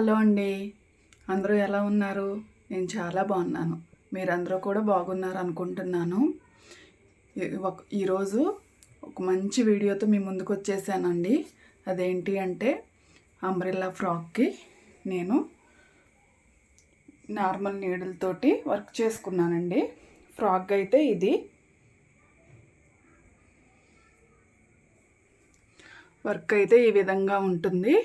Hello అండి, అందరూ ఎలా ఉన్నారు? నేను చాలా బాగున్నాను. మీరందరూ కూడా బాగున్నారు అనుకుంటున్నాను. ఈరోజు ఒక మంచి వీడియోతో మీ ముందుకు వచ్చేసానండి. అదేంటి అంటే అంబ్రెల్లా ఫ్రాక్కి నేను నార్మల్ నీడిల్తోటి వర్క్ చేసుకున్నానండి. ఫ్రాక్ అయితే ఇది వర్క్ అయితే ఈ విధంగా ఉంటుంది.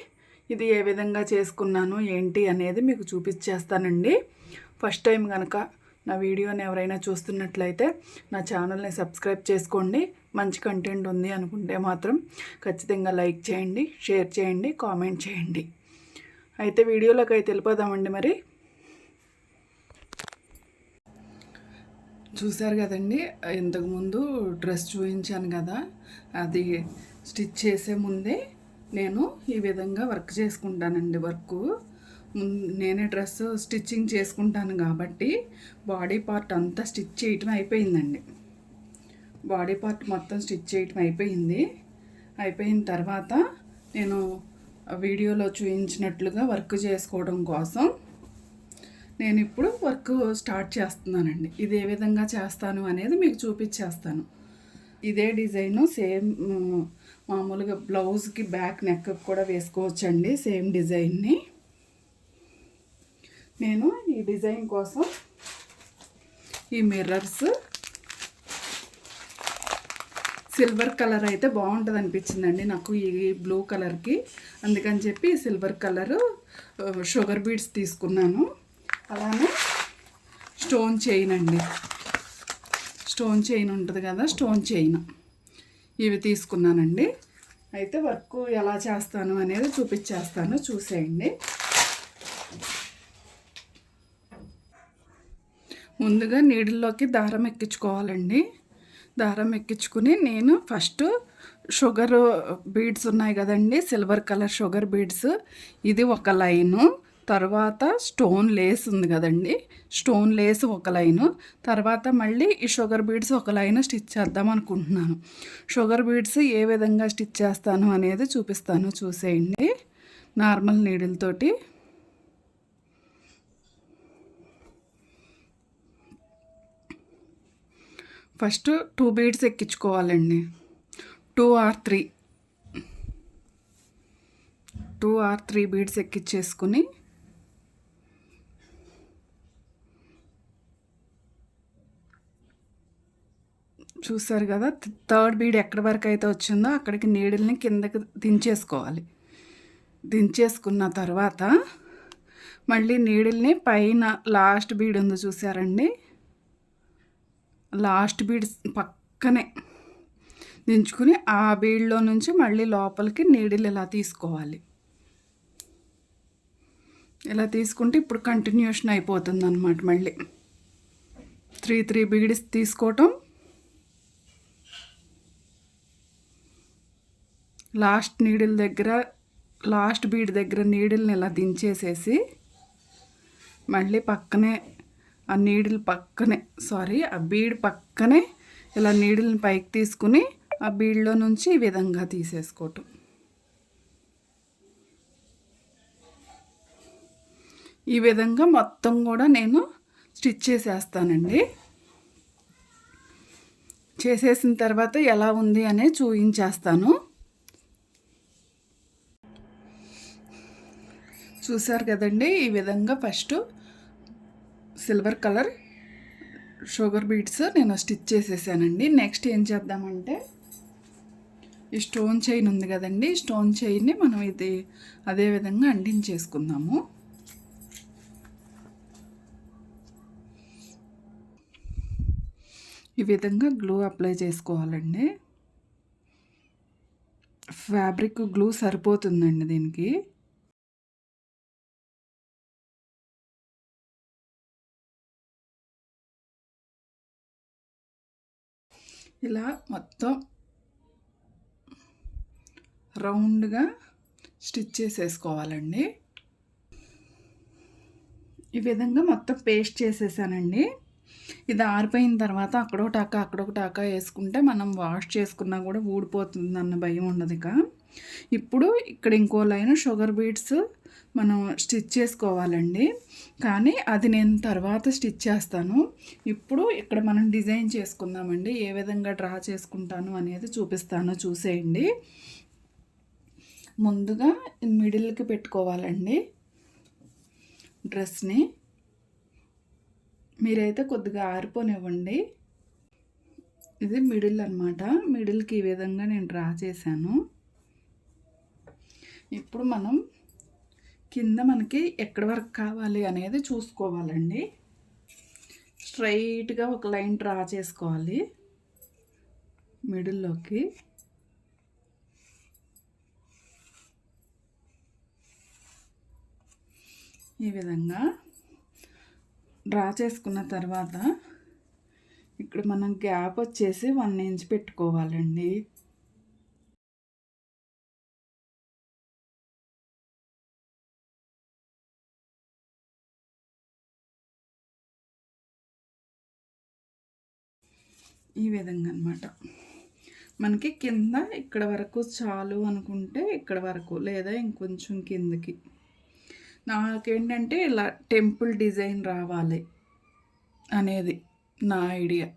ఇది ఏ విధంగా చేసుకున్నాను ఏంటి అనేది మీకు చూపించేస్తానండి. ఫస్ట్ టైం కనుక నా వీడియోని ఎవరైనా చూస్తున్నట్లయితే నా ఛానల్ని సబ్స్క్రైబ్ చేసుకోండి. మంచి కంటెంట్ ఉంది అనుకుంటే మాత్రం ఖచ్చితంగా లైక్ చేయండి, షేర్ చేయండి, కామెంట్ చేయండి. అయితే వీడియోలోకి అయితే వెళ్ళిపోదామండి. మరి చూసారు కదండి, ఇంతకుముందు డ్రెస్ చూపించాను కదా, అది స్టిచ్ చేసే ముందే నేను ఈ విధంగా వర్క్ చేసుకుంటానండి. నేనే డ్రెస్ స్టిచ్చింగ్ చేసుకుంటాను కాబట్టి బాడీ పార్ట్ అంతా స్టిచ్ చేయటం అయిపోయిందండి. బాడీ పార్ట్ మొత్తం స్టిచ్ చేయటం అయిపోయిన తర్వాత నేను వీడియోలో చూపించినట్లుగా వర్క్ చేసుకోవడం కోసం నేను ఇప్పుడు వర్క్ స్టార్ట్ చేస్తున్నానండి. ఇది ఏ విధంగా చేస్తాను అనేది మీకు చూపించేస్తాను. ఇదే డిజైను సేమ్ మామూలుగా బ్లౌజ్కి బ్యాక్ నెక్ కూడా వేసుకోవచ్చండి. సేమ్ డిజైన్ని నేను ఈ డిజైన్ కోసం ఈ మిర్రర్స్ సిల్వర్ కలర్ అయితే బాగుంటుంది అనిపించిందండి నాకు ఈ బ్లూ కలర్కి. అందుకని చెప్పి సిల్వర్ కలరు షుగర్ బీడ్స్ తీసుకున్నాను. అలానే స్టోన్ చైన్ అండి, స్టోన్ చైన్ ఉంటుంది కదా, స్టోన్ చైన్ ఇవి తీసుకున్నానండి. అయితే వర్క్ ఎలా చేస్తాను అనేది చూపించేస్తాను, చూసేయండి. ముందుగా నీడిల్లోకి దారం ఎక్కించుకోవాలండి. దారం ఎక్కించుకుని నేను ఫస్ట్ షుగర్ బీడ్స్ ఉన్నాయి కదండి, సిల్వర్ కలర్ షుగర్ బీడ్స్, ఇది ఒక లైను. తర్వాత స్టోన్ లేస్ ఉంది కదండి, స్టోన్ లేస్ ఒక లైను. తర్వాత మళ్ళీ ఈ షుగర్ బీడ్స్ ఒక లైన్ స్టిచ్ చేద్దాం అనుకుంటున్నాను. షుగర్ బీడ్స్ ఏ విధంగా స్టిచ్ చేస్తాను అనేది చూపిస్తాను, చూసేయండి. నార్మల్ నీడిల్ తోటి ఫస్ట్ 2 బీడ్స్ ఎక్కించుకోవాలండి. 2 ఆర్ 3 బీడ్స్ ఎక్కించేసుకుని చూసారు కదా, 3rd బీడ్ ఎక్కడి వరకు అయితే వచ్చిందో అక్కడికి నీడిల్ని కిందకి దించేసుకోవాలి. దించేసుకున్న తర్వాత మళ్ళీ నీడిల్ని పైన లాస్ట్ బీడ్ ఉంది చూసారండి, లాస్ట్ బీడ్ పక్కనే దించుకుని ఆ బీడ్లో నుంచి మళ్ళీ లోపలికి నీడిల్ ఇలా తీసుకోవాలి. ఇలా తీసుకుంటే ఇప్పుడు కంటిన్యూషన్ అయిపోతుంది అన్నమాట. మళ్ళీ 3 బీడ్స్ తీసుకోవటం, లాస్ట్ బీడ్ దగ్గర నీడిల్ని ఇలా దించేసేసి మళ్ళీ పక్కనే ఆ బీడ్ పక్కనే ఇలా నీడిల్ని పైకి తీసుకుని ఆ బీడ్లో నుంచి ఈ విధంగా తీసేసుకోవటం. ఈ విధంగా మొత్తం కూడా నేను స్టిచ్ చేసేస్తానండి. చేసేసిన తర్వాత ఎలా ఉంది అనేది చూపించేస్తాను. చూసారు కదండి, ఈ విధంగా first silver colour sugar beads నేను స్టిచ్ చేసేసానండి. నెక్స్ట్ ఏం చేద్దామంటే ఈ స్టోన్ చైన్ ఉంది కదండి, స్టోన్ చైన్ని మనం అదే విధంగా అంటించేసుకుందాము. ఈ విధంగా గ్లూ అప్లై చేసుకోవాలండి. ఫ్యాబ్రిక్ గ్లూ సరిపోతుందండి దీనికి. ఇలా మొత్తం రౌండ్గా స్టిచ్ చేసేసుకోవాలండి. ఈ విధంగా మొత్తం పేస్ట్ చేసేసానండి. ఇది ఆరిపోయిన తర్వాత అక్కడొక టాకా వేసుకుంటే మనం వాష్ చేసుకున్నా కూడా ఊడిపోతుంది అన్న భయం ఉండదు. ఇప్పుడు ఇక్కడ ఇంకో లైన్ షుగర్ బీడ్స్ మనం స్టిచ్ చేసుకోవాలండి. కానీ అది నేను తర్వాత స్టిచ్ చేస్తాను. ఇప్పుడు ఇక్కడ మనం డిజైన్ చేసుకుందామండి. ఏ విధంగా డ్రా చేసుకుంటాను అనేది చూపిస్తాను, చూసేయండి. ముందుగా మిడిల్కి పెట్టుకోవాలండి డ్రెస్ని. మీరైతే కొద్దిగా ఆరిపోనివ్వండి. ఇది మిడిల్ అనమాట. మిడిల్కి ఈ విధంగా నేను డ్రా చేశాను. ఇప్పుడు మనం కింద మనకి ఎక్కడి వరకు కావాలి అనేది చూసుకోవాలండి. స్ట్రైట్గా ఒక లైన్ డ్రా చేసుకోవాలి మిడిల్లోకి. ఈ విధంగా డ్రా చేసుకున్న తర్వాత ఇక్కడ మనం గ్యాప్ వచ్చేసి 1 ఇంచ్ పెట్టుకోవాలండి. ఈ విధంగా అన్నమాట. మనకి కింద ఇక్కడ వరకు చాలు అనుకుంటే ఇక్కడ వరకు, లేదా ఇంకొంచెం కిందకి. నాకేంటంటే ఇలా టెంపుల్ డిజైన్ రావాలి అనేది నా ఐడియా.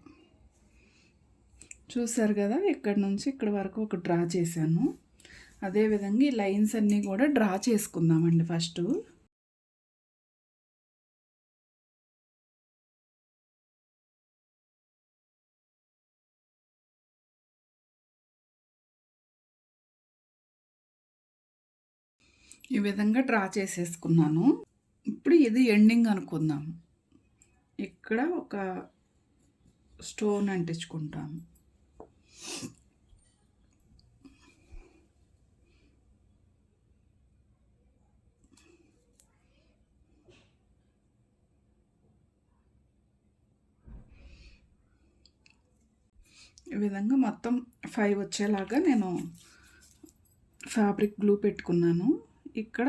చూసారు కదా, ఇక్కడ నుంచి ఇక్కడ వరకు ఒక డ్రా చేశాను. అదేవిధంగా ఈ లైన్స్ అన్నీ కూడా డ్రా చేసుకుందామండి ఫస్ట్. ఈ విధంగా డ్రా చేసేసుకున్నాను. ఇప్పుడు ఇది ఎండింగ్ అనుకుందాం. ఇక్కడ ఒక స్టోన్ అంటించుకుంటాము. ఈ విధంగా మొత్తం 5 వచ్చేలాగా నేను ఫ్యాబ్రిక్ గ్లూ పెట్టుకున్నాను. ఇక్కడ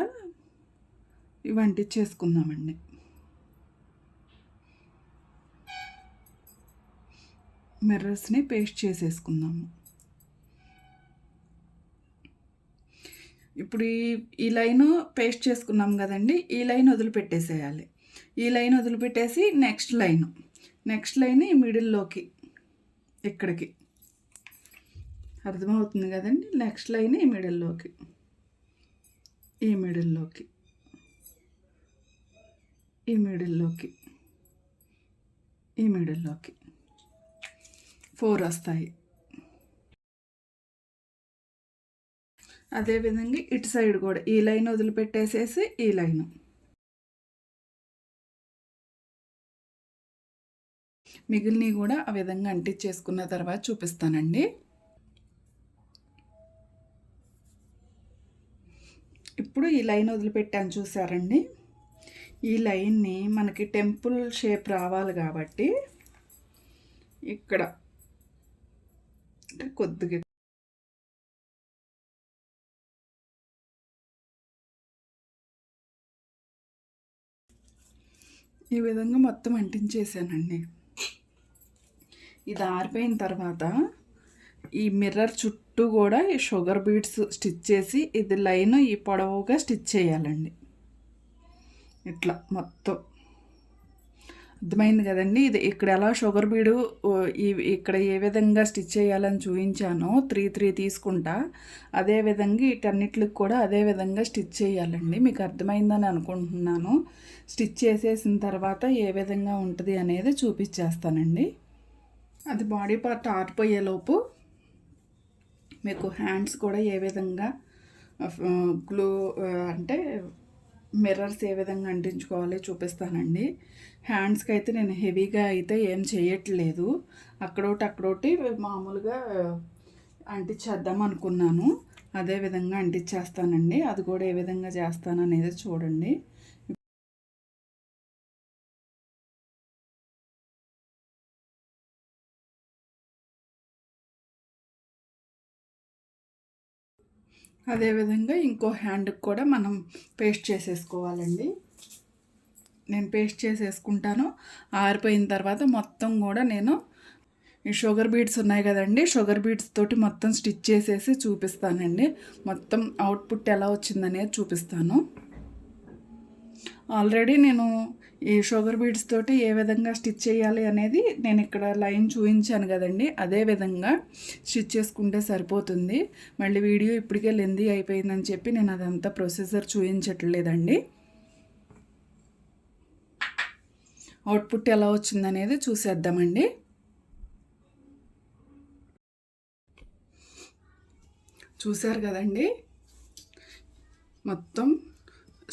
ఇవి అంటించేసుకుందామండి. మిర్రర్స్ని పేస్ట్ చేసేసుకుందాము. ఇప్పుడు ఈ లైన్ పేస్ట్ చేసుకున్నాం కదండి, ఈ లైన్ వదిలిపెట్టేసేయాలి. ఈ లైన్ వదిలిపెట్టేసి నెక్స్ట్ లైన్ ఈ మిడిల్లోకి, ఇక్కడికి అర్థమవుతుంది కదండి. నెక్స్ట్ లైన్ ఈ మిడిల్లోకి, ఈ మిడిల్లోకి, ఈ మిడిల్లోకి, ఈ మిడిల్లోకి 4 వస్తాయి. అదేవిధంగా ఇటు సైడ్ కూడా ఈ లైన్ వదిలిపెట్టేసేసి ఈ లైను, మిగిలినవి కూడా ఆ విధంగా అంటించేసుకున్న తర్వాత చూపిస్తానండి. ఇప్పుడు ఈ లైన్ వదిలిపెట్టాను, చూసారండి. ఈ లైన్ని మనకి టెంపుల్ షేప్ రావాలి కాబట్టి ఇక్కడ కొద్దిగా ఈ విధంగా మొత్తం అంటించేసానండి. ఇది ఆరిపోయిన తర్వాత ఈ మిర్రర్ చుట్టూ కూడా ఈ షుగర్ బీడ్స్ స్టిచ్ చేసి, ఇది లైన్ ఈ పొడవుగా స్టిచ్ చేయాలండి. ఇట్లా మొత్తం అర్థమైంది కదండి. ఇది ఇక్కడ ఎలా షుగర్ బీడు ఇక్కడ ఏ విధంగా స్టిచ్ చేయాలని చూపించానో 3 తీసుకుంటా, అదేవిధంగా వీటన్నిటికి కూడా అదే విధంగా స్టిచ్ చేయాలండి. మీకు అర్థమైందని అనుకుంటున్నాను. స్టిచ్ చేసేసిన తర్వాత ఏ విధంగా ఉంటుంది అనేది చూపించేస్తానండి. అది బాడీ పార్ట్ ఆరిపోయేలోపు మీకు హ్యాండ్స్ కూడా ఏ విధంగా గ్లూ అంటే మిర్రర్స్ ఏ విధంగా అంటించుకోవాలి చూపిస్తానండి. హ్యాండ్స్కి అయితే నేను హెవీగా అయితే ఏం చేయట్లేదు. అక్కడోటి మామూలుగా అంటించేద్దాం అనుకున్నాను. అదే విధంగా అంటించేస్తానండి. అది కూడా ఏ విధంగా చేస్తాను అనేది చూడండి. అదేవిధంగా ఇంకో హ్యాండ్కి కూడా మనం పేస్ట్ చేసేసుకోవాలండి. నేను పేస్ట్ చేసేసుకుంటాను. ఆరిపోయిన తర్వాత మొత్తం కూడా నేను ఈ షుగర్ బీడ్స్ ఉన్నాయి కదండి, షుగర్ బీడ్స్ తోటి మొత్తం స్టిచ్ చేసేసి చూపిస్తానండి. మొత్తం అవుట్పుట్ ఎలా వచ్చిందనేది చూపిస్తాను. ఆల్రెడీ నేను ఈ షుగర్ బీడ్స్ తోటి ఏ విధంగా స్టిచ్ చేయాలి అనేది నేను ఇక్కడ లైన్ చూపించాను కదండి, అదే విధంగా స్టిచ్ చేసుకుంటే సరిపోతుంది. మళ్ళీ వీడియో ఇప్పటికే లెందీ అయిపోయిందని చెప్పి నేను అదంతా ప్రొసీజర్ చూపించట్లేదండి. అవుట్పుట్ ఎలా వచ్చిందనేది చూసేద్దామండి. చూశారు కదండి, మొత్తం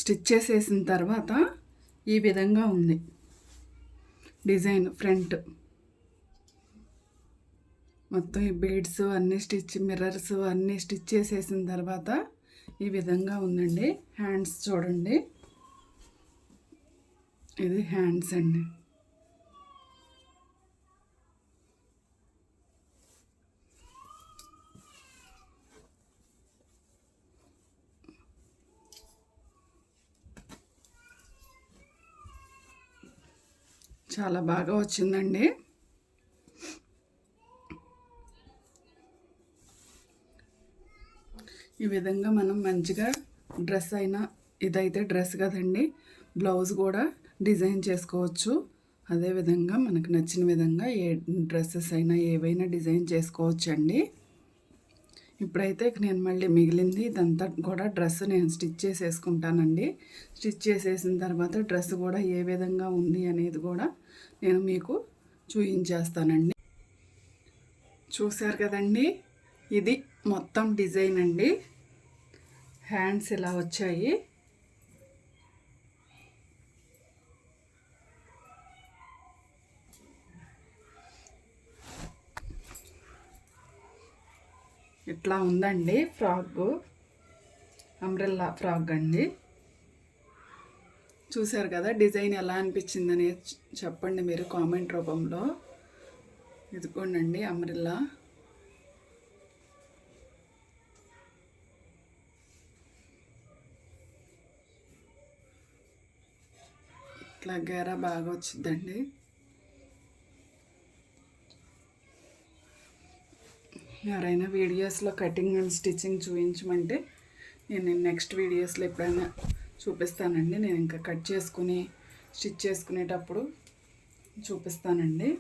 స్టిచ్ చేసేసిన తర్వాత ఈ విధంగా ఉంది డిజైన్. ఫ్రంట్ మొత్తం ఈ బీడ్స్ అన్నీ మిర్రర్స్ అన్నీ స్టిచ్ చేసేసిన తర్వాత ఈ విధంగా ఉందండి. హ్యాండ్స్ చూడండి, ఇది హ్యాండ్స్ అండి. చాలా బాగా వచ్చిందండి. ఈ విధంగా మనం మంచిగా డ్రెస్ అయినా, ఇదైతే డ్రెస్ కదండి, బ్లౌజ్ కూడా డిజైన్ చేసుకోవచ్చు. అదేవిధంగా మనకు నచ్చిన విధంగా ఏ డ్రెస్సెస్ అయినా ఏవైనా డిజైన్ చేసుకోవచ్చు అండి. ఇప్పుడైతే నేను మళ్ళీ మిగిలింది ఇదంతా కూడా డ్రెస్ నేను స్టిచ్ చేసేసుకుంటానండి. స్టిచ్ చేసేసిన తర్వాత డ్రెస్ కూడా ఏ విధంగా ఉంది అనేది కూడా నేను మీకు చూపించేస్తానండి. చూశారు కదండి, ఇది మొత్తం డిజైన్ అండి. హ్యాండ్స్ ఇలా వచ్చాయి. ఇట్లా ఉందండి ఫ్రాక్, అంబ్రెల్లా ఫ్రాక్ అండి. చూశారు కదా, డిజైన్ ఎలా అనిపించిందని చెప్పండి మీరు కామెంట్ రూపంలో. ఇదిగోండి అంబ్రెల్లా. ఇట్లా గేరా బాగా వచ్చిందండి. ఎవరైనా వీడియోస్లో కటింగ్ అండ్ స్టిచ్చింగ్ చూపించమంటే నేను నెక్స్ట్ వీడియోస్లో ఎప్పుడైనా చూపిస్తానండి. నేను ఇంకా కట్ చేసుకుని స్టిచ్ చేసుకునేటప్పుడు చూపిస్తానండి.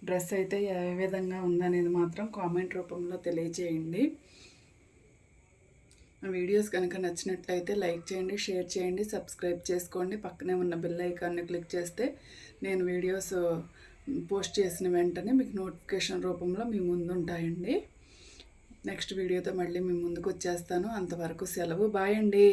డ్రెస్ అయితే ఏ విధంగా ఉందనేది మాత్రం కామెంట్ రూపంలో తెలియజేయండి. ఆ వీడియోస్ కనుక నచ్చినట్లయితే లైక్ చేయండి, షేర్ చేయండి, సబ్స్క్రైబ్ చేసుకోండి. పక్కనే ఉన్న బెల్ ఐకాన్ని క్లిక్ చేస్తే నేను వీడియోస్ పోస్ట్ చేసిన వెంటనే మీకు నోటిఫికేషన్ రూపంలో మీ ముందు ఉంటాయండి. నెక్స్ట్ వీడియోతో మళ్ళీ మీ ముందుకు వచ్చేస్తాను. అంతవరకు సెలవు. బాయ్ అండి.